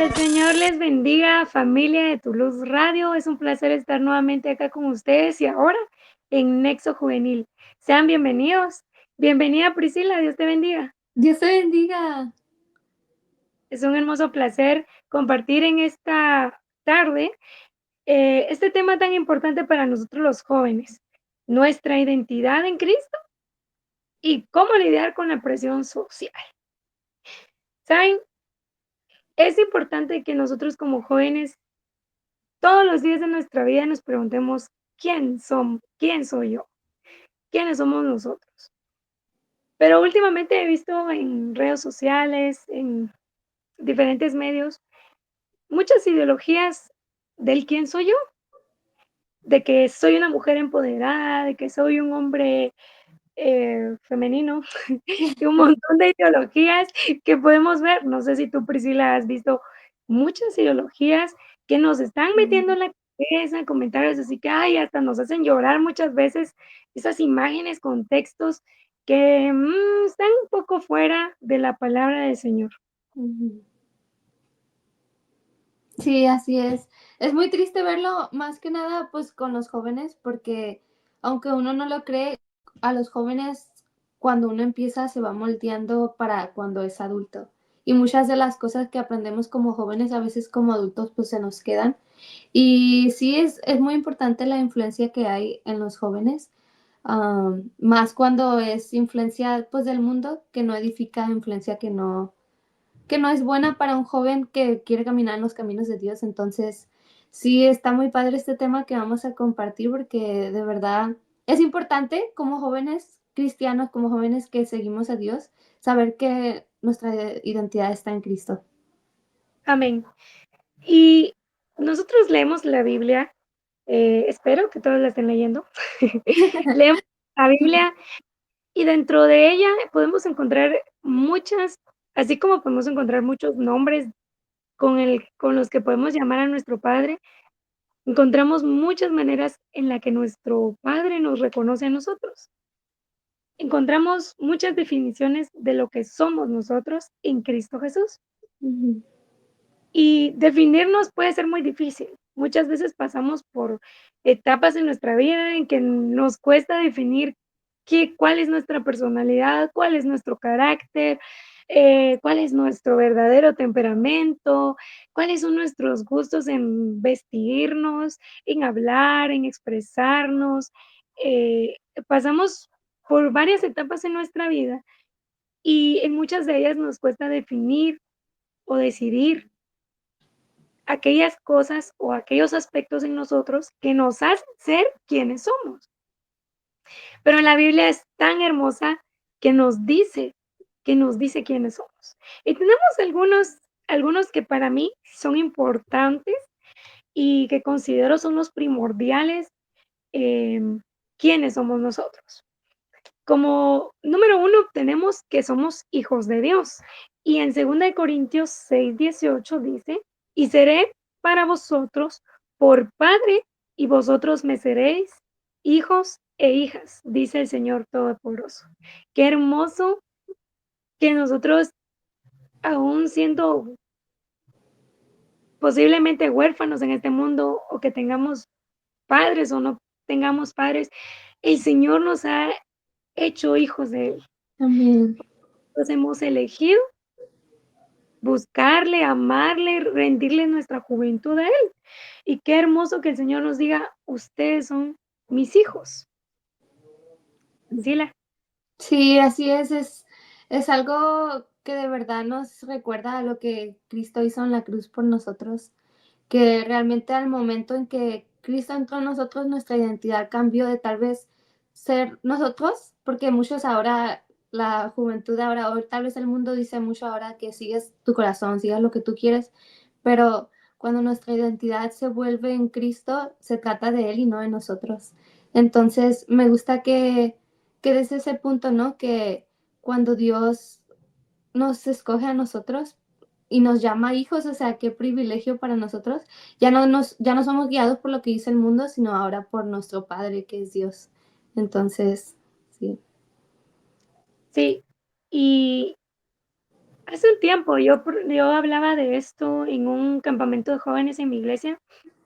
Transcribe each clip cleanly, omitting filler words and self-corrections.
Que el Señor les bendiga, familia de Tu Luz Radio. Es un placer estar nuevamente acá con ustedes y ahora en Nexo Juvenil. Sean bienvenidos. Bienvenida Priscila, Dios te bendiga. Dios te bendiga. Es un hermoso placer compartir en esta tarde este tema tan importante para nosotros los jóvenes, nuestra identidad en Cristo y cómo lidiar con la presión social. ¿Saben? Es importante que nosotros como jóvenes todos los días de nuestra vida nos preguntemos quién soy yo, quiénes somos nosotros. Pero últimamente he visto en redes sociales, en diferentes medios, muchas ideologías del quién soy yo, de que soy una mujer empoderada, de que soy un hombre femenino y un montón de ideologías que podemos ver. No sé si tú, Priscila, has visto muchas ideologías que nos están metiendo en la cabeza, comentarios así que, ay, hasta nos hacen llorar muchas veces esas imágenes con textos que están un poco fuera de la palabra del Señor. Ujú. Sí, así es. Es muy triste verlo, más que nada, pues con los jóvenes, porque aunque uno no lo cree, a los jóvenes cuando uno empieza se va moldeando para cuando es adulto. Y muchas de las cosas que aprendemos como jóvenes, a veces como adultos, pues se nos quedan. Y sí, es muy importante la influencia que hay en los jóvenes, más cuando es influencia pues del mundo, que no edifica, influencia que no es buena para un joven que quiere caminar en los caminos de Dios. Entonces, sí, está muy padre este tema que vamos a compartir porque de verdad es importante como jóvenes cristianos, como jóvenes que seguimos a Dios, saber que nuestra identidad está en Cristo. Amén. Y nosotros leemos la Biblia, espero que todos la estén leyendo. Leemos la Biblia y dentro de ella podemos encontrar muchas, así como podemos encontrar muchos nombres con los que podemos llamar a nuestro Padre, encontramos muchas maneras en la que nuestro Padre nos reconoce a nosotros. Encontramos muchas definiciones de lo que somos nosotros en Cristo Jesús. Ujú, Y definirnos puede ser muy difícil. Muchas veces pasamos por etapas en nuestra vida en que nos cuesta definir cuál es nuestra personalidad, cuál es nuestro carácter, cuál es nuestro verdadero temperamento, cuáles son nuestros gustos en vestirnos, en hablar, en expresarnos. Eh, Pasamos por varias etapas en nuestra vida y en muchas de ellas nos cuesta definir o decidir aquellas cosas o aquellos aspectos en nosotros que nos hacen ser quienes somos. Pero la Biblia es tan hermosa que nos dice quiénes somos. Y tenemos algunos que para mí son importantes y que considero son los primordiales, quiénes somos nosotros. Como número uno, tenemos que somos hijos de Dios. Y en 2 Corintios 6:18 dice, y seré para vosotros por Padre, y vosotros me seréis hijos e hijas, dice el Señor Todopoderoso. Qué hermoso que nosotros, aún siendo posiblemente huérfanos en este mundo, o que tengamos padres o no tengamos padres, el Señor nos ha hecho hijos de Él. amén. Nos hemos elegido buscarle, amarle, rendirle nuestra juventud a Él. Y qué hermoso que el Señor nos diga, ustedes son mis hijos. Sila. Sí, así es algo que de verdad nos recuerda a lo que Cristo hizo en la cruz por nosotros, que realmente al momento en que Cristo entró en nosotros, nuestra identidad cambió de tal vez ser nosotros, porque muchos ahora, la juventud ahora, o tal vez el mundo dice mucho ahora que sigues tu corazón, sigas lo que tú quieres, pero cuando nuestra identidad se vuelve en Cristo, se trata de Él y no de nosotros. Entonces, me gusta que desde ese punto, ¿no? Que cuando Dios nos escoge a nosotros y nos llama hijos, o sea, qué privilegio para nosotros. Ya no somos guiados por lo que dice el mundo, sino ahora por nuestro Padre, que es Dios. Entonces, sí. Sí, y Hace un tiempo yo hablaba de esto en un campamento de jóvenes en mi iglesia,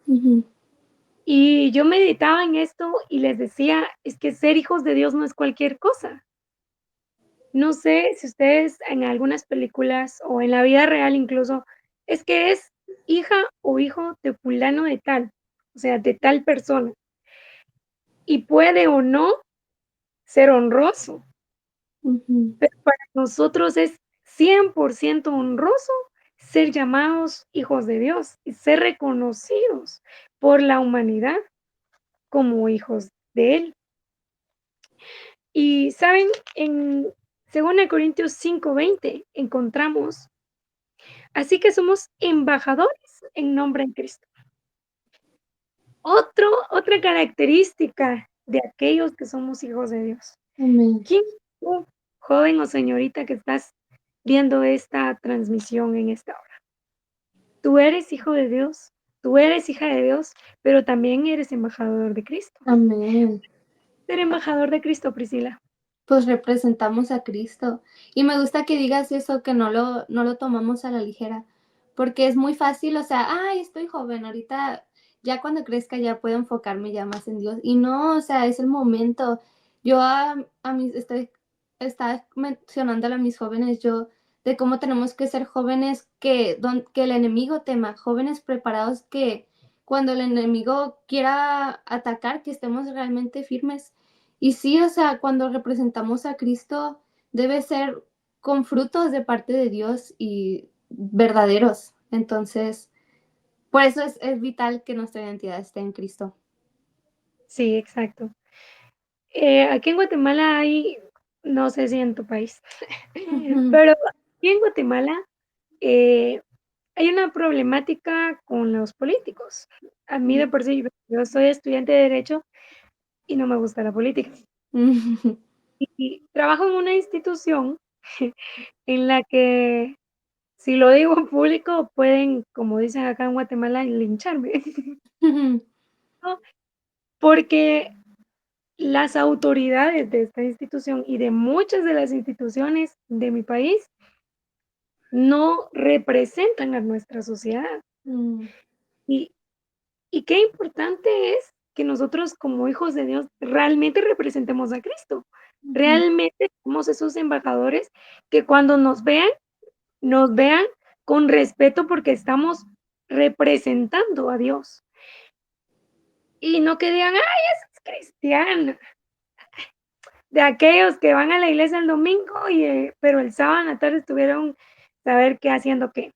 Ujú, y yo meditaba en esto y les decía: "Es que ser hijos de Dios no es cualquier cosa". No sé si ustedes en algunas películas o en la vida real incluso, es que es hija o hijo de fulano de tal, o sea, de tal persona, y puede o no ser honroso, ujú. pero para nosotros es 100% honroso ser llamados hijos de Dios y ser reconocidos por la humanidad como hijos de Él. Y, ¿saben? En 2 Corintios 5:20 encontramos: "Así que somos embajadores en nombre de Cristo". Otra característica de aquellos que somos hijos de Dios. Amén. ¿Quién tú, joven o señorita que estás viendo esta transmisión en esta hora? Tú eres hijo de Dios, tú eres hija de Dios, pero también eres embajador de Cristo. Amén. Ser embajador de Cristo, Priscila. Pues representamos a Cristo. Y me gusta que digas eso, que no lo tomamos a la ligera, porque es muy fácil, o sea, ay, estoy joven, ahorita ya cuando crezca ya puedo enfocarme ya más en Dios. Y no, o sea, es el momento. Yo a mis, estaba mencionándole a mis jóvenes, yo, de cómo tenemos que ser jóvenes que el enemigo tema, jóvenes preparados que cuando el enemigo quiera atacar, que estemos realmente firmes. Y sí, o sea, cuando representamos a Cristo, debe ser con frutos de parte de Dios y verdaderos. Entonces, por eso es vital que nuestra identidad esté en Cristo. Sí, exacto. Aquí en Guatemala hay, no sé si en tu país, Ujú, pero aquí en Guatemala, eh, hay una problemática con los políticos. A mí de por sí, yo soy estudiante de derecho y no me gusta la política. ujú, Y trabajo en una institución en la que, si lo digo en público, pueden, como dicen acá en Guatemala, lincharme, ujú, ¿no? Porque las autoridades de esta institución y de muchas de las instituciones de mi país no representan a nuestra sociedad. mm, Y qué importante es que nosotros, como hijos de Dios, realmente representemos a Cristo. ujú, Realmente somos esos embajadores que cuando nos vean con respeto porque estamos representando a Dios. Y no que digan: "Ay, esa es cristiana", de aquellos que van a la iglesia el domingo pero el sábado en la tarde estuvieron saber qué haciendo qué.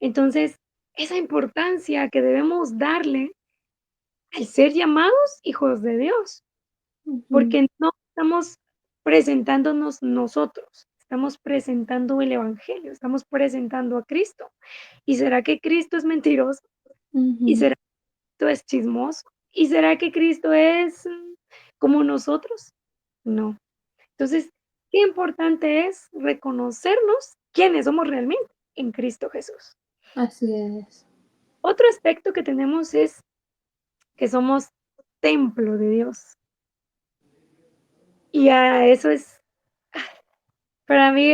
Entonces, esa importancia que debemos darle al ser llamados hijos de Dios, ujú, porque no estamos presentándonos nosotros, estamos presentando el evangelio, estamos presentando a Cristo. ¿Y será que Cristo es mentiroso? ¿Y ujú. será que Cristo es chismoso? ¿Y será que Cristo es, como nosotros? No. Entonces, qué importante es reconocernos quiénes somos realmente en Cristo Jesús. Así es. Otro aspecto que tenemos es que somos templo de Dios. Y eso es, para mí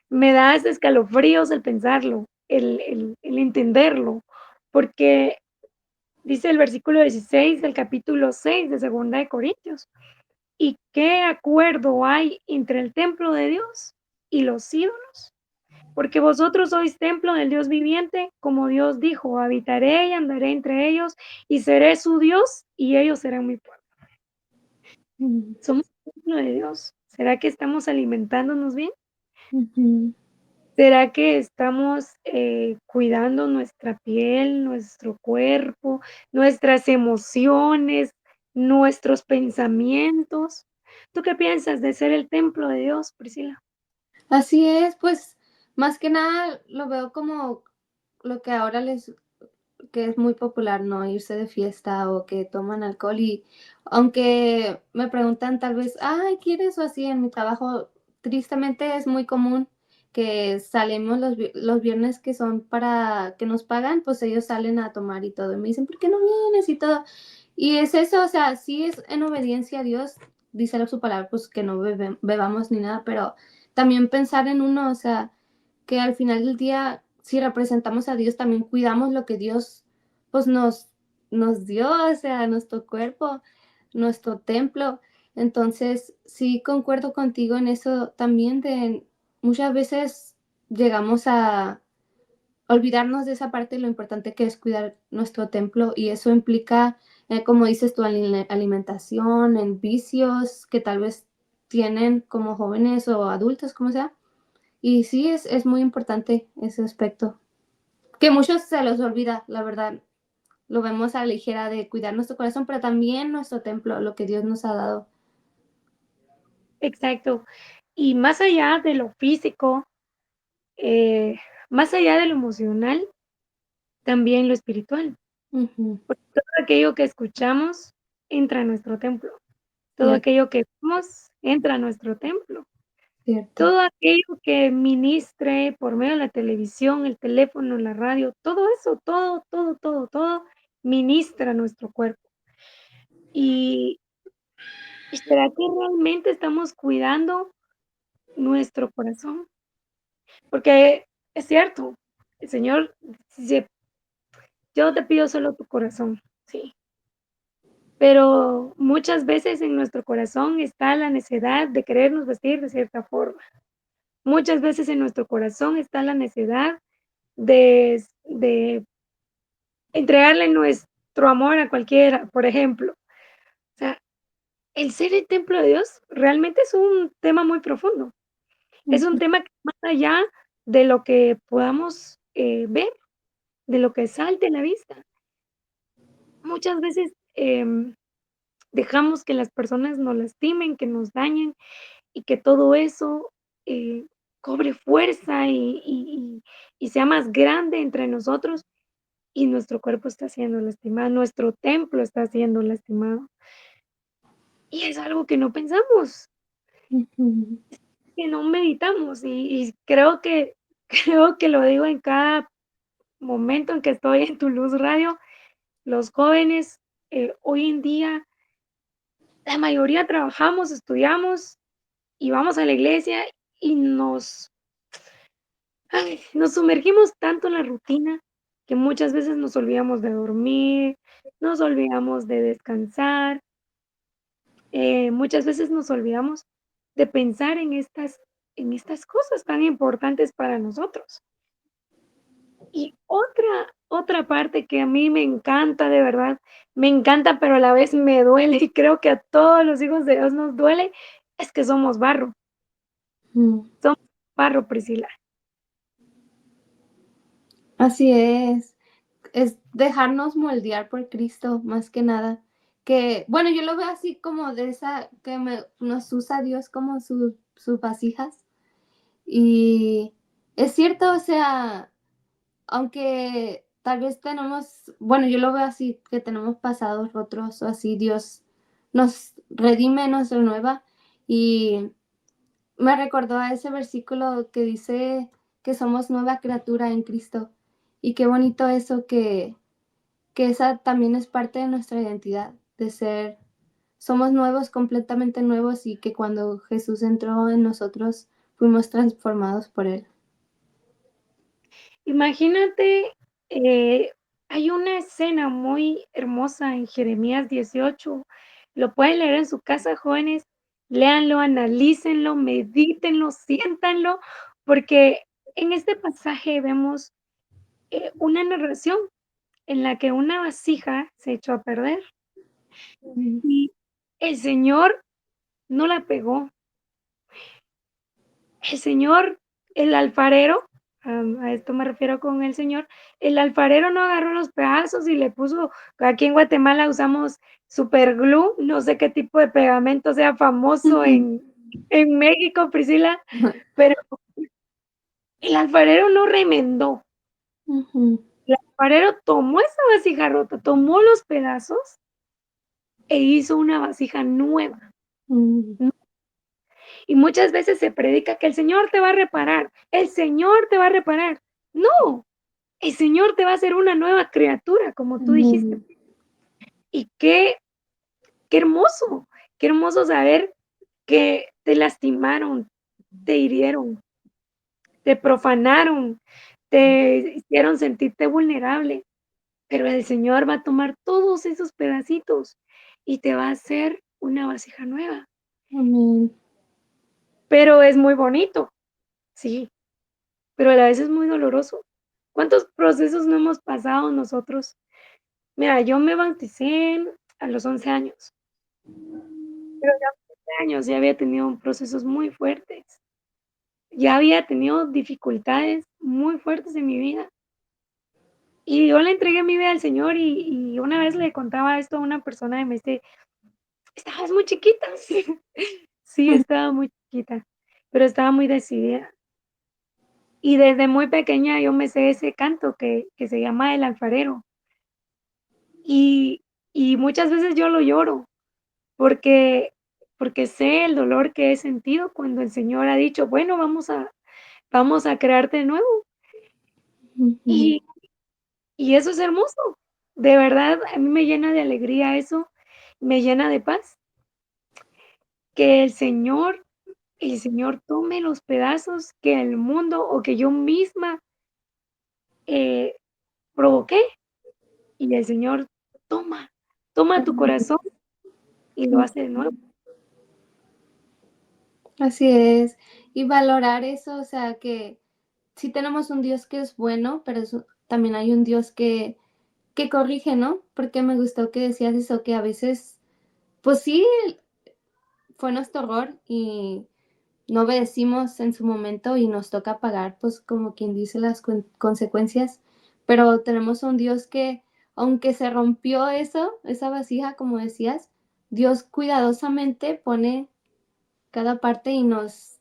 me da hasta escalofríos el pensarlo, el entenderlo, porque dice el versículo 16 del capítulo 6 de Segunda de Corintios: "¿Y qué acuerdo hay entre el templo de Dios y los ídolos? Porque vosotros sois templo del Dios viviente, como Dios dijo: habitaré y andaré entre ellos, y seré su Dios, y ellos serán mi pueblo". Mm, Somos templo de Dios. ¿Será que estamos alimentándonos bien? ujú. ¿Será que estamos, cuidando nuestra piel, nuestro cuerpo, nuestras emociones, nuestros pensamientos? ¿Tú qué piensas de ser el templo de Dios, Priscila? Así es, pues más que nada lo veo como lo que ahora les que es muy popular, ¿no? Irse de fiesta o que toman alcohol y aunque me preguntan tal vez, ay, ¿quieres o así? En mi trabajo, tristemente es muy común que salimos los viernes que son para que nos pagan, pues ellos salen a tomar y todo. Y me dicen, ¿por qué no vienes? Y todo. Y es eso, o sea, sí es en obediencia a Dios, dice su palabra, pues que no bebamos ni nada, pero también pensar en uno, o sea, que al final del día, si representamos a Dios, también cuidamos lo que Dios, pues, nos dio, o sea, nuestro cuerpo, nuestro templo. Entonces, sí concuerdo contigo en eso también de muchas veces llegamos a olvidarnos de esa parte, lo importante que es cuidar nuestro templo, y eso implica, como dices tu alimentación, en vicios que tal vez tienen como jóvenes o adultos, como sea. Y sí, es muy importante ese aspecto, que muchos se los olvida, la verdad. Lo vemos a la ligera de cuidar nuestro corazón, pero también nuestro templo, lo que Dios nos ha dado. Exacto. Y más allá de lo físico, eh, más allá de lo emocional, también lo espiritual. Ujú, Todo aquello que escuchamos entra a nuestro templo. Todo cierto, aquello que vemos entra a nuestro templo. cierto. Todo aquello que ministre por medio de la televisión, el teléfono, la radio, todo eso, todo, todo, todo, todo ministra a nuestro cuerpo. ¿Y, y será que realmente estamos cuidando nuestro corazón? Porque es cierto, el Señor dice: "Yo te pido solo tu corazón", sí, pero muchas veces en nuestro corazón está la necedad de querernos vestir de cierta forma. Muchas veces en nuestro corazón está la necedad de entregarle nuestro amor a cualquiera, por ejemplo. O sea, el ser el templo de Dios realmente es un tema muy profundo. Es un Ujú, tema que más allá de lo que podamos, ver, de lo que salte a la vista. Muchas veces, dejamos que las personas nos lastimen, que nos dañen y que todo eso, eh, cobre fuerza y sea más grande entre nosotros, y nuestro cuerpo está siendo lastimado, nuestro templo está siendo lastimado. Y es algo que no pensamos, ujú, que no meditamos, y creo que creo que lo digo en cada momento en que estoy en Tu Luz Radio. Los jóvenes, hoy en día, la mayoría trabajamos, estudiamos y vamos a la iglesia y nos sumergimos tanto en la rutina que muchas veces nos olvidamos de dormir, nos olvidamos de descansar, muchas veces nos olvidamos de pensar en estas cosas tan importantes para nosotros. Y otra parte que a mí me encanta, de verdad, me encanta, pero a la vez me duele, y creo que a todos los hijos de Dios nos duele, es que ujú. somos barro, Priscila. Así es dejarnos moldear por Cristo, más que nada. Que, bueno, yo lo veo así como de esa, que nos usa Dios como sus vasijas. Y es cierto, o sea, aunque tal vez tenemos, bueno, yo lo veo así, que tenemos pasados rotos o así, Dios nos redime, nos renueva. Y me recordó a ese versículo que dice que somos nueva criatura en Cristo. Y qué bonito eso que esa también es parte de nuestra identidad, de ser, somos nuevos, completamente nuevos, y que cuando Jesús entró en nosotros fuimos transformados por Él. Imagínate, eh, hay una escena muy hermosa en Jeremías 18. Lo pueden leer en su casa, jóvenes, léanlo, analícenlo, medítenlo, siéntanlo, porque en este pasaje vemos, una narración en la que una vasija se echó a perder Ujú, y el Señor no la pegó. El Señor, el alfarero, a esto me refiero con el Señor, el alfarero no agarró los pedazos y le puso, aquí en Guatemala usamos superglue, no sé qué tipo de pegamento sea famoso ujú, en México, Priscila, pero el alfarero no remendó. ujú, El alfarero tomó esa vasija rota, tomó los pedazos e hizo una vasija nueva. ujú, Y muchas veces se predica que el Señor te va a reparar, el Señor te va a reparar. No, el Señor te va a hacer una nueva criatura, como tú dijiste. ujú, Y qué hermoso saber que te lastimaron, te hirieron, te profanaron, te hicieron sentirte vulnerable, pero el Señor va a tomar todos esos pedacitos y te va a hacer una vasija nueva. Amén. Pero es muy bonito, sí, pero a la vez es muy doloroso. ¿Cuántos procesos no hemos pasado nosotros? Mira, yo me bauticé a los 11 años, pero ya a los 11 años ya había tenido procesos muy fuertes, ya había tenido dificultades muy fuertes en mi vida. Y yo le entregué mi vida al Señor y una vez le contaba esto a una persona y me dice: "Estabas muy chiquita". Sí, sí, estaba muy chiquita, pero estaba muy decidida. Y desde muy pequeña yo me sé ese canto que se llama El alfarero. Y muchas veces yo lo lloro, porque sé el dolor que he sentido cuando el Señor ha dicho: "Bueno, vamos a crearte de nuevo". Ujú. Y eso es hermoso. De verdad, a mí me llena de alegría eso, me llena de paz, que el Señor tome los pedazos que el mundo o que yo misma, eh, provoqué, y el Señor toma, toma tu corazón y lo hace de nuevo. Así es. Y valorar eso, o sea, que sí tenemos un Dios que es bueno, pero también hay un Dios que corrige, ¿no? Porque me gustó que decías eso, que a veces, pues sí, fue nuestro error y no obedecimos en su momento y nos toca pagar, pues como quien dice, las consecuencias, pero tenemos un Dios que, aunque se rompió eso, esa vasija, como decías, Dios cuidadosamente pone cada parte y nos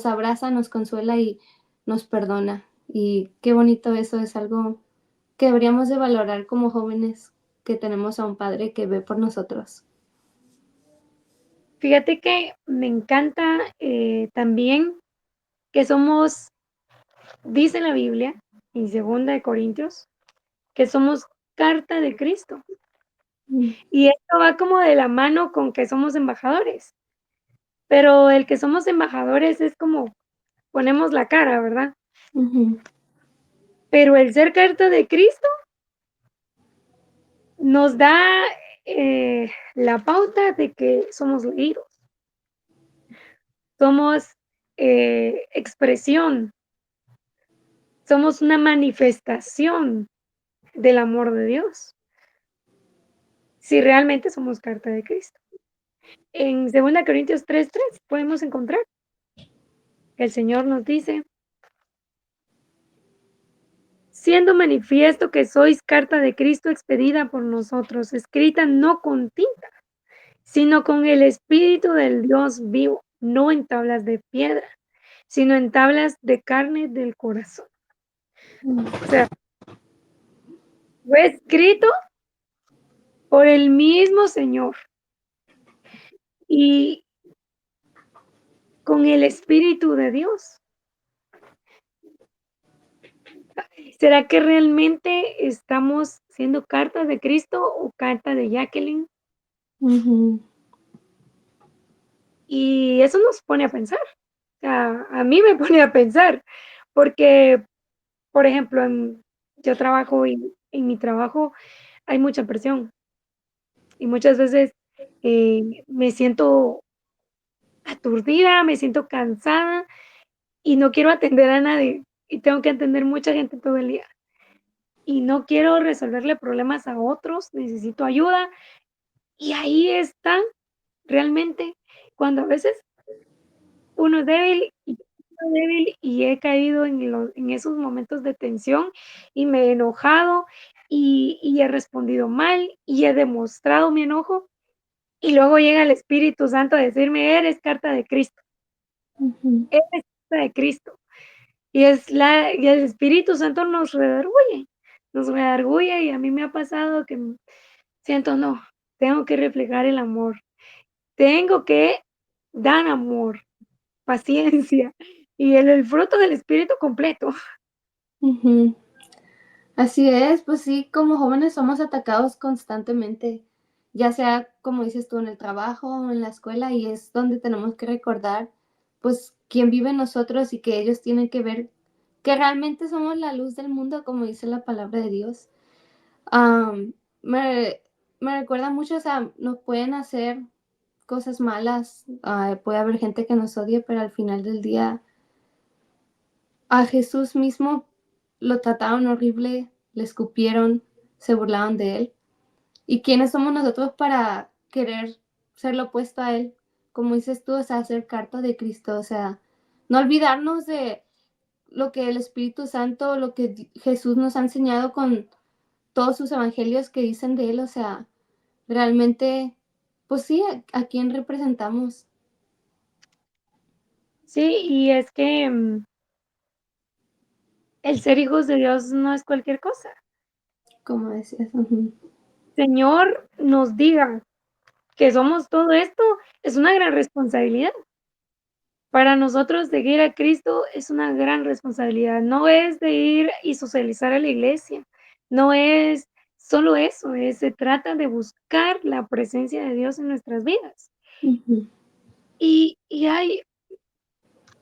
abraza, nos consuela y nos perdona. Y qué bonito eso, es algo que deberíamos de valorar como jóvenes, que tenemos a un padre que ve por nosotros. Fíjate que me encanta, también que somos dice la Biblia en 2 de Corintios que somos carta de Cristo, Mm, y esto va como de la mano con que somos embajadores, pero el que somos embajadores es como ponemos la cara, ¿verdad? ujú, Pero el ser carta de Cristo nos da, la pauta de que somos leídos, somos, expresión, somos una manifestación del amor de Dios, si realmente somos carta de Cristo. En 2 Corintios 3:3 podemos encontrar que el Señor nos dice: "Siendo manifiesto que sois carta de Cristo expedida por nosotros, escrita no con tinta, sino con el Espíritu del Dios vivo, no en tablas de piedra, sino en tablas de carne del corazón". O mm, sea, fue escrito por el mismo Señor y con el Espíritu de Dios. ¿Será que realmente estamos siendo cartas de Cristo o carta de Jacqueline? ujú, Y eso nos pone a pensar. O sea, a mí me pone a pensar, porque, por ejemplo, yo trabajo y en mi trabajo hay mucha presión y muchas veces, me siento aturdida, me siento cansada y no quiero atender a nadie, y tengo que atender mucha gente todo el día, y no quiero resolverle problemas a otros, necesito ayuda, y ahí está realmente cuando a veces uno es débil y yo soy débil y he caído en esos momentos de tensión y me he enojado y he respondido mal y he demostrado mi enojo, y luego llega el Espíritu Santo a decirme: "Eres carta de Cristo, ujú, eres carta de Cristo". Y el Espíritu Santo nos redarguye, y a mí me ha pasado que siento: "No, tengo que reflejar el amor, tengo que dar amor". Paciencia y el fruto del espíritu completo. ujú. Así es, pues sí, como jóvenes somos atacados constantemente, ya sea, como dices tú, en el trabajo o en la escuela, y es donde tenemos que recordar pues, quién vive en nosotros y que ellos tienen que ver que realmente somos la luz del mundo, como dice la palabra de Dios. Am, me me recuerda mucho, o sea, nos pueden hacer cosas malas, puede haber gente que nos odie, pero al final del día a Jesús mismo lo trataron horrible, le escupieron, se burlaban de él. ¿Y quiénes somos nosotros para querer ser lo opuesto a él? Como dices tú, o sea, ser carta de Cristo, o sea, no olvidarnos de lo que el Espíritu Santo, lo que Jesús nos ha enseñado con todos sus evangelios que dicen de él, o sea, realmente, pues sí, a quién representamos, Sí, y es que, el ser hijos de Dios no es cualquier cosa. como decías. Ujú, Señor nos diga que somos todo esto, es una gran responsabilidad. Para nosotros seguir a Cristo es una gran responsabilidad. No es de ir y socializar a la iglesia, no es solo eso, se trata de buscar la presencia de Dios en nuestras vidas. ujú, Y hay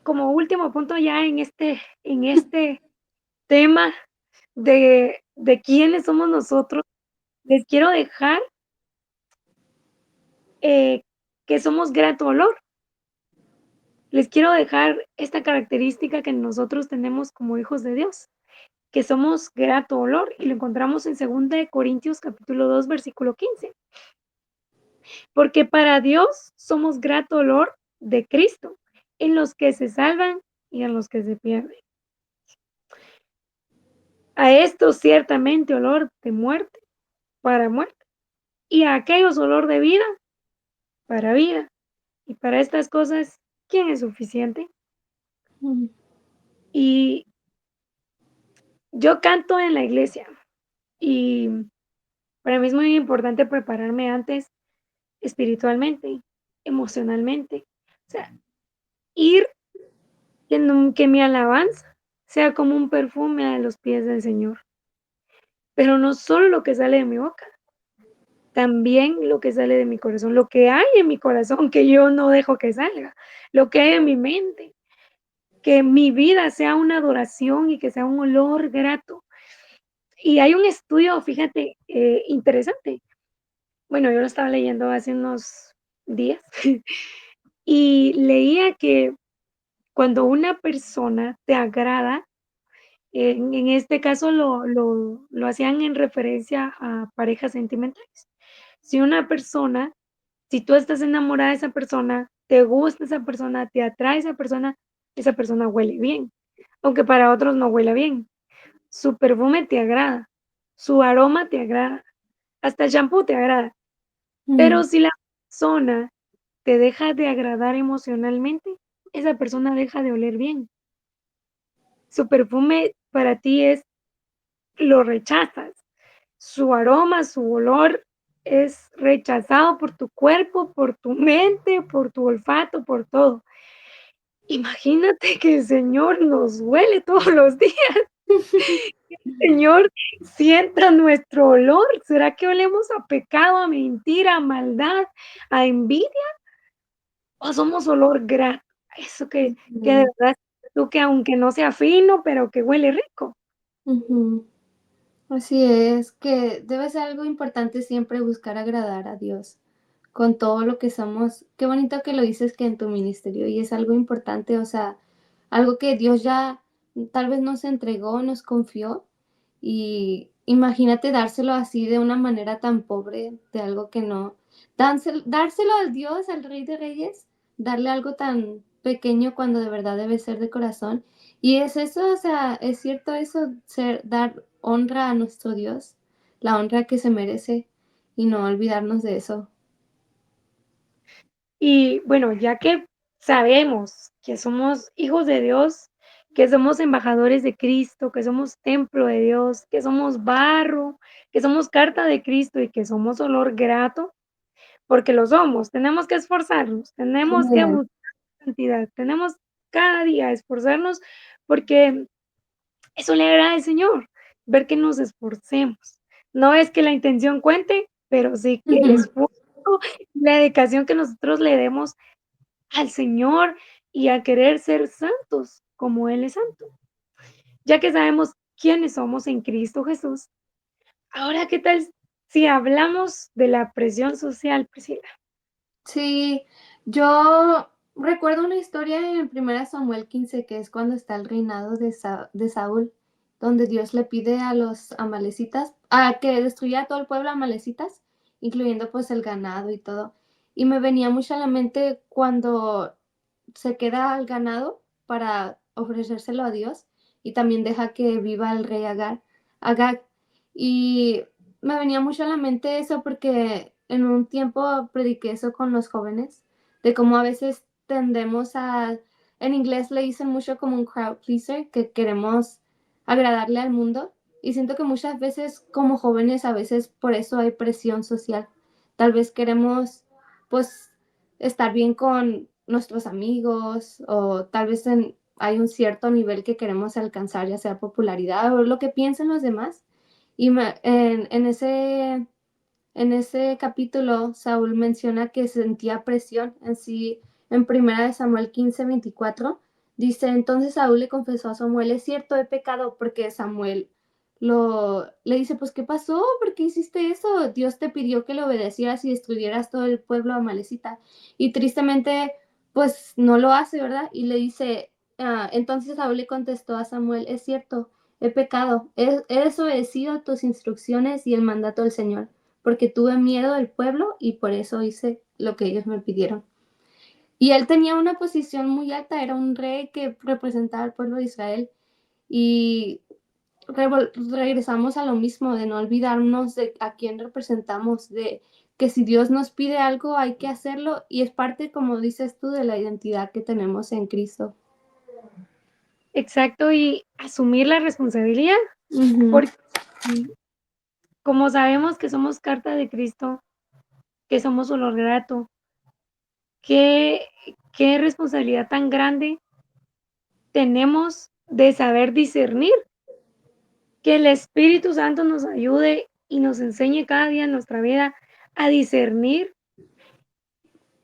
como último punto ya en este tema de quiénes somos nosotros, les quiero dejar, eh, que somos grato olor. Les quiero dejar esta característica que nosotros tenemos como hijos de Dios, que somos grato olor, y lo encontramos en 2 Corintios capítulo 2 versículo 15, porque para Dios somos grato olor de Cristo, en los que se salvan y en los que se pierden. A esto ciertamente olor de muerte para muerte, y a aquellos olor de vida para vida. Y para estas cosas, ¿quién es suficiente? ujú, Y yo canto en la iglesia, y para mí es muy importante prepararme antes espiritualmente, emocionalmente. O sea, ir que mi alabanza sea como un perfume a los pies del Señor, pero no solo lo que sale de mi boca, también lo que sale de mi corazón, lo que hay en mi corazón que yo no dejo que salga, lo que hay en mi mente, que mi vida sea una adoración y que sea un olor grato. Y hay un estudio, fíjate, interesante. Bueno, yo lo estaba leyendo hace unos días y leía que cuando una persona te agrada, en este caso lo hacían en referencia a parejas sentimentales. Si una persona, si tú estás enamorada de esa persona, te gusta esa persona, te atrae esa persona huele bien, aunque para otros no huela bien. Su perfume te agrada, su aroma te agrada, hasta el champú te agrada. Pero ujú, si la persona te deja de agradar emocionalmente, esa persona deja de oler bien. Su perfume para ti lo rechazas. Su aroma, su olor es rechazado por tu cuerpo, por tu mente, por tu olfato, por todo. Imagínate que el Señor nos huele todos los días. El Señor sienta nuestro olor. ¿Será que olemos a pecado, a mentira, a maldad, a envidia? ¿O somos olor grato? Eso que de ujú, verdad tú que aunque no sea fino, pero que huele rico. ujú. Así es, que debe ser algo importante siempre buscar agradar a Dios con todo lo que somos. Qué bonito que lo dices que en tu ministerio y es algo importante, o sea, algo que Dios ya tal vez nos entregó, nos confió y imagínate dárselo así de una manera tan pobre, de algo que no. Dárselo al Dios, al Rey de Reyes, darle algo tan pequeño cuando de verdad debe ser de corazón. Y es eso, o sea, es cierto eso, dar honra a nuestro Dios, la honra que se merece y no olvidarnos de eso. Y bueno, ya que sabemos que somos hijos de Dios, que somos embajadores de Cristo, que somos templo de Dios, que somos barro, que somos carta de Cristo y que somos olor grato, porque lo somos, tenemos que esforzarnos, tenemos que Bien. buscar santidad, tenemos cada día esforzarnos porque eso le agrada al Señor, ver que nos esforcemos. No es que la intención cuente, pero sí que el Ujú, esfuerzo, la dedicación que nosotros le demos al Señor y a querer ser santos como Él es santo. Ya que sabemos quiénes somos en Cristo Jesús, ahora, ¿qué tal si hablamos de la presión social, Priscila? Sí, yo recuerdo una historia en 1 Samuel 15 que es cuando está el reinado de Saúl, donde Dios le pide a los amalecitas a que destruya a todo el pueblo amalecitas, incluyendo pues el ganado y todo. Y me venía mucho a la mente cuando se queda al ganado para ofrecérselo a Dios y también deja que viva el rey Agag. Y me venía mucho a la mente eso porque en un tiempo prediqué eso con los jóvenes, de cómo a veces tendemos en inglés le dicen mucho como un crowd pleaser, que queremos agradarle al mundo. Y siento que muchas veces como jóvenes a veces por eso hay presión social. Tal vez queremos pues estar bien con nuestros amigos o tal vez hay un cierto nivel que queremos alcanzar, ya sea popularidad o lo que piensen los demás. Y en ese capítulo, Saúl menciona que sentía presión en sí, en 1 Samuel 15:24, dice, entonces Saúl le confesó a Samuel, es cierto, he pecado, porque Samuel le dice, pues, ¿qué pasó? ¿Por qué hiciste eso? Dios te pidió que le obedecieras y destruyeras todo el pueblo amalecita. Y tristemente, pues, no lo hace, ¿verdad? Y le dice, entonces Saúl le contestó a Samuel, es cierto, he pecado, he desobedecido tus instrucciones y el mandato del Señor porque tuve miedo del pueblo y por eso hice lo que ellos me pidieron. Y él tenía una posición muy alta, era un rey que representaba al pueblo de Israel. Y regresamos a lo mismo, de no olvidarnos de a quién representamos, de que si Dios nos pide algo hay que hacerlo y es parte, como dices tú, de la identidad que tenemos en Cristo. Exacto, y asumir la responsabilidad, Ujú. porque como sabemos que somos carta de Cristo, que somos olor grato, qué qué responsabilidad tan grande tenemos de saber discernir, que el Espíritu Santo nos ayude y nos enseñe cada día en nuestra vida a discernir.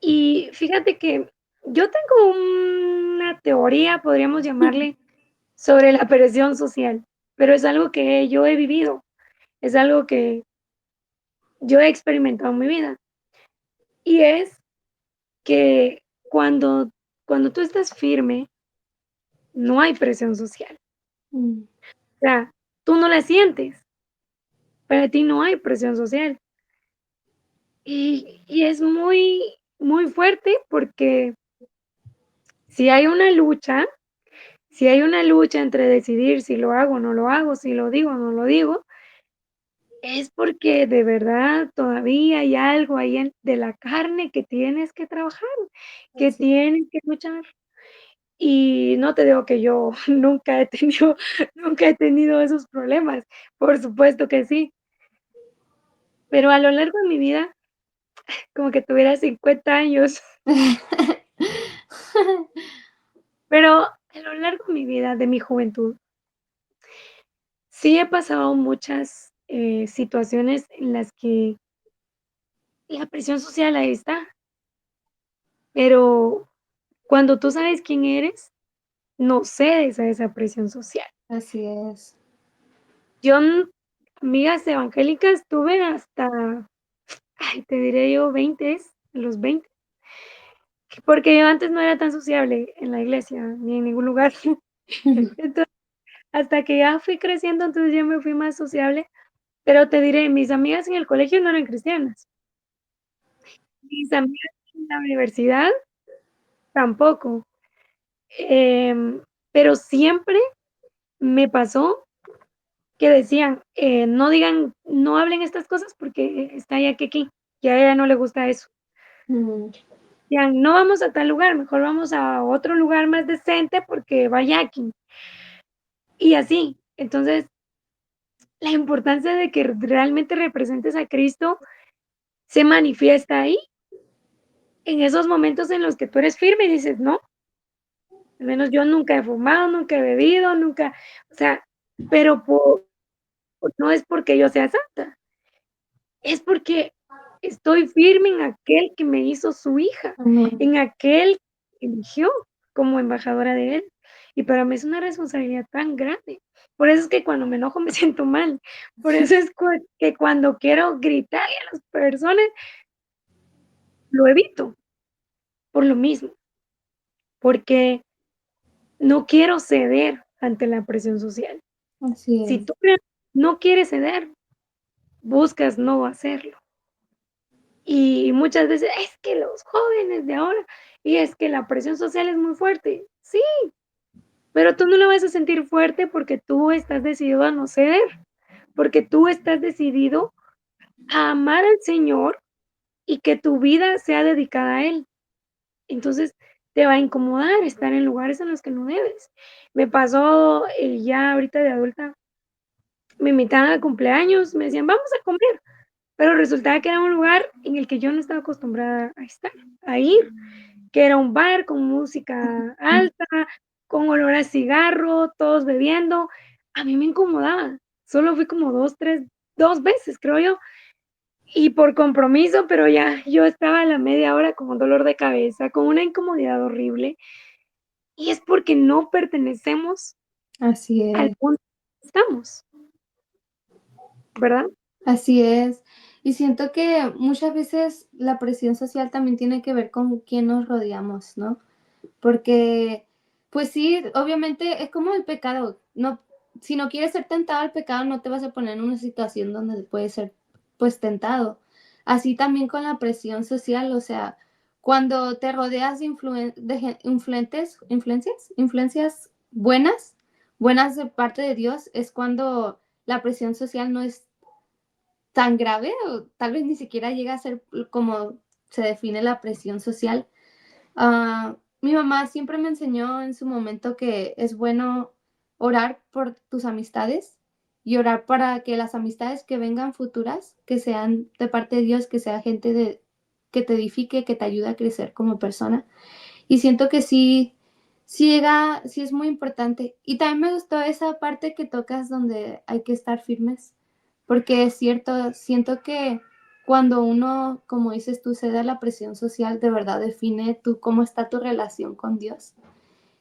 Y fíjate que yo tengo una teoría, podríamos llamarle, sobre la presión social, pero es algo que yo he vivido, es algo que yo he experimentado en mi vida, y es que cuando tú estás firme, no hay presión social. Mm. O sea, tú no la sientes, para ti no hay presión social. Y es muy, muy fuerte porque si hay una lucha, si hay una lucha entre decidir si lo hago o no lo hago, si lo digo o no lo digo, es porque de verdad todavía hay algo ahí de la carne que tienes que trabajar, que Así. tienes que luchar. Y no te digo que yo nunca he tenido esos problemas, por supuesto que sí, pero a lo largo de mi vida, como que tuviera 50 años, pero a lo largo de mi vida, de mi juventud, sí he pasado muchas, situaciones en las que la presión social ahí está, pero cuando tú sabes quién eres, no cedes a esa presión social. Así es. Yo, amigas evangélicas tuve hasta, ay, te diré yo 20, los 20, porque yo antes no era tan sociable en la iglesia, ni en ningún lugar. Entonces, hasta que ya fui creciendo, entonces ya me fui más sociable, pero te diré, mis amigas en el colegio no eran cristianas, mis amigas en la universidad tampoco, em, pero siempre me pasó que decían, no hablen estas cosas porque está ya que aquí, que a ella no le gusta eso. Mm. Decían, no vamos a tal lugar, mejor vamos a otro lugar más decente porque va aquí. Y así. Entonces, la importancia de que realmente representes a Cristo se manifiesta ahí, en esos momentos en los que tú eres firme y dices: "No, al menos yo nunca he fumado, nunca he bebido, nunca", o sea, pero no es porque yo sea santa, es porque estoy firme en aquel que me hizo su hija, Amén. en aquel que eligió. como embajadora de Él, y para mí es una responsabilidad tan grande. Por eso es que cuando me enojo me siento mal, por eso es que cuando quiero gritarle a las personas, lo evito, por lo mismo, porque no quiero ceder ante la presión social. Así Si es, tú no quieres ceder, buscas no hacerlo. Y muchas veces es que los jóvenes de ahora, y es que la presión social es muy fuerte. Sí, pero tú no lo vas a sentir fuerte porque tú estás decidido a no ceder, porque tú estás decidido a amar al Señor y que tu vida sea dedicada a Él. Entonces, te va a incomodar estar en lugares en los que no debes. Me pasó, ya ahorita de adulta, me invitaban a cumpleaños, me decían: "Vamos a comer", pero resultaba que era un lugar en el que yo no estaba acostumbrada a estar, a ir, que era un bar con música alta, con olor a cigarro, todos bebiendo. A mí me incomodaba. Solo fui como 2 veces, creo yo, y por compromiso, pero ya yo estaba a la media hora con un dolor de cabeza, con una incomodidad horrible, y es porque no pertenecemos así al es. mundo que estamos, ¿verdad? Así es. Y siento que muchas veces la presión social también tiene que ver con quién nos rodeamos, ¿no? Porque, pues sí, obviamente es como el pecado. No, si no quieres ser tentado al pecado, no te vas a poner en una situación donde puedes ser, pues, tentado. Así también con la presión social, o sea, cuando te rodeas influencias buenas, buenas de parte de Dios, es cuando la presión social no es tan grave, o tal vez ni siquiera llega a ser como se define la presión social. Mi mamá siempre me enseñó en su momento que es bueno orar por tus amistades y orar para que las amistades que vengan futuras, que sean de parte de Dios, que sea gente que te edifique, que te ayude a crecer como persona. Y siento que sí, sí es muy importante. Y también me gustó esa parte que tocas donde hay que estar firmes, porque es cierto, siento que cuando uno, como dices tú, cede a la presión social, de verdad define tú cómo está tu relación con Dios.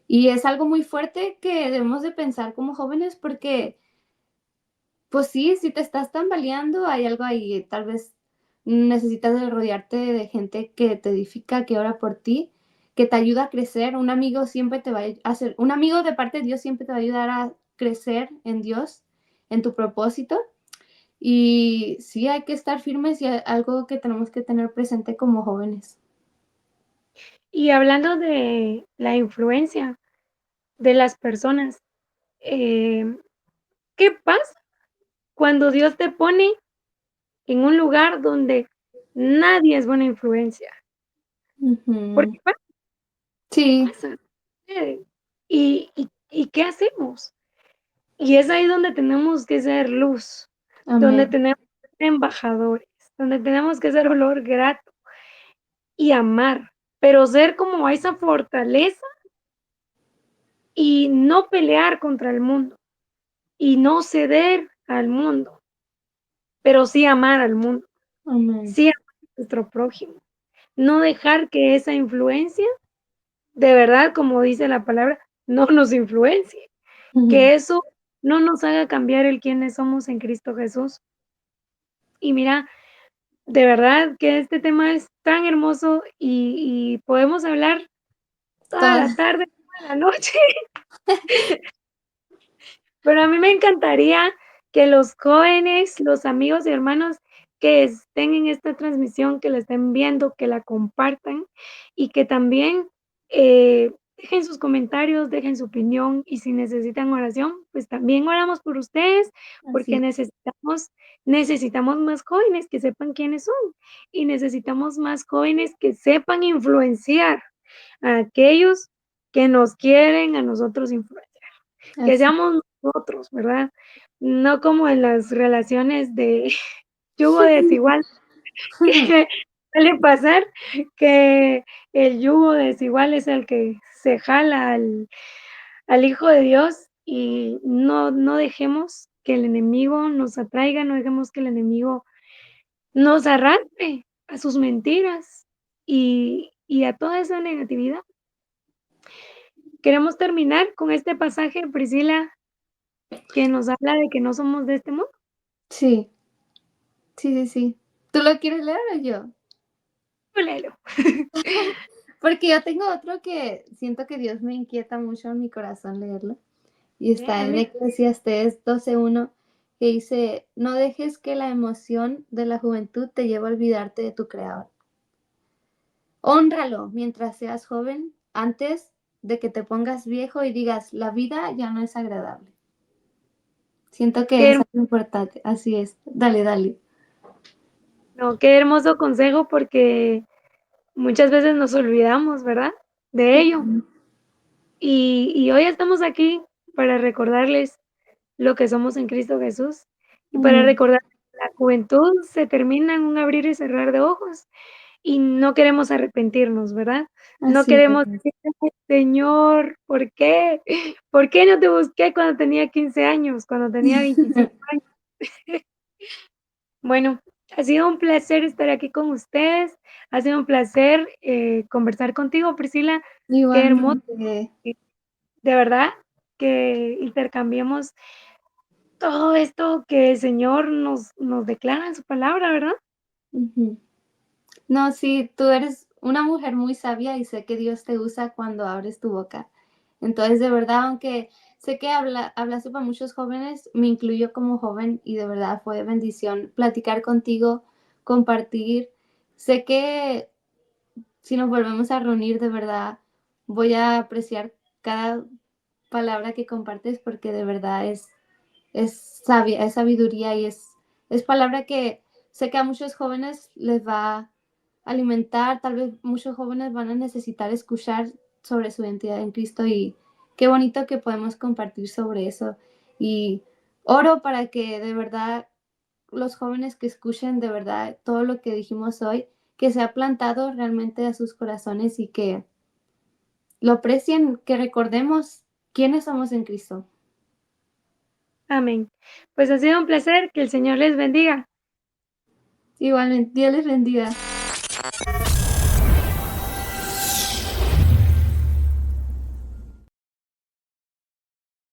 Y es algo muy fuerte que debemos de pensar como jóvenes porque pues sí, si te estás tambaleando, hay algo ahí, tal vez necesitas de rodearte de gente que te edifica, que ora por ti, que te ayuda a crecer. Un amigo siempre te va a hacer, un amigo de parte de Dios siempre te va a ayudar a crecer en Dios, en tu propósito. Y sí, hay que estar firmes y algo que tenemos que tener presente como jóvenes. Y hablando de la influencia de las personas, em, ¿qué pasa cuando Dios te pone en un lugar donde nadie es buena influencia? Ujú. Porque pasa, Sí, pasa, sucede. ¿Y qué hacemos? Y es ahí donde tenemos que ser luz, donde amén, tenemos que ser embajadores, donde tenemos que ser olor grato y amar, pero ser como esa fortaleza y no pelear contra el mundo, y no ceder al mundo, pero sí amar al mundo, amén. sí amar a nuestro prójimo, no dejar que esa influencia, de verdad, como dice la palabra, no nos influencie, Ujú. que eso no nos haga cambiar el quiénes somos en Cristo Jesús. Y mira, de verdad que este tema es tan hermoso y podemos hablar toda Todas, la tarde, toda la noche. Pero a mí me encantaría que los jóvenes, los amigos y hermanos que estén en esta transmisión, que la estén viendo, que la compartan y que también, dejen sus comentarios, dejen su opinión y si necesitan oración, pues también oramos por ustedes, así porque es, necesitamos más jóvenes que sepan quiénes son y necesitamos más jóvenes que sepan influenciar a aquellos que nos quieren a nosotros influenciar. Que así. seamos nosotros, ¿verdad? No como en las relaciones de yugo desigual, que suele pasar que el yugo desigual es el que se jala al hijo de Dios y no dejemos que el enemigo nos atraiga, no dejemos que el enemigo nos arrastre a sus mentiras y a toda esa negatividad. queremos terminar con este pasaje, Priscila, que nos habla de que no somos de este mundo. Sí, sí, sí, sí. ¿Tú lo quieres leer o yo? Tú léelo. Porque yo tengo otro que siento que Dios me inquieta mucho en mi corazón leerlo. Y está en Amén. Eclesiastés 12:1, que dice: "No dejes que la emoción de la juventud te lleve a olvidarte de tu Creador. Hónralo mientras seas joven, antes de que te pongas viejo y digas, la vida ya no es agradable". Siento que Qué es hermoso, algo importante. Así es. Dale, dale. qué hermoso consejo, porque muchas veces nos olvidamos, ¿verdad? De ello. Ujú, Y hoy estamos aquí para recordarles lo que somos en Cristo Jesús, y para ujú. recordar que la juventud se termina en un abrir y cerrar de ojos, y no queremos arrepentirnos, ¿verdad? No Así queremos es. decir: "Ay, Señor, ¿por qué? ¿Por qué no te busqué cuando tenía 15 años, cuando tenía 25 años?". Bueno, ha sido un placer estar aquí con ustedes, ha sido un placer, conversar contigo, Priscila. Qué hermoso, Igualmente. y de verdad que intercambiemos todo esto que el Señor nos declara en su palabra, ¿verdad? Ujú. No, sí, tú eres una mujer muy sabia y sé que Dios te usa cuando abres tu boca. Entonces, de verdad, aunque sé que hablaste para muchos jóvenes, me incluyo como joven y de verdad fue bendición platicar contigo, compartir. Sé que si nos volvemos a reunir, de verdad, voy a apreciar cada palabra que compartes porque de verdad es sabia, es sabiduría y es palabra que sé que a muchos jóvenes les va a alimentar, tal vez muchos jóvenes van a necesitar escuchar sobre su identidad en Cristo y qué bonito que podemos compartir sobre eso. Y oro para que de verdad los jóvenes que escuchen de verdad todo lo que dijimos hoy, que sea plantado realmente a sus corazones y que lo aprecien, que recordemos quiénes somos en Cristo. Amén. Pues ha sido un placer, que el Señor les bendiga. Igualmente, Dios les bendiga.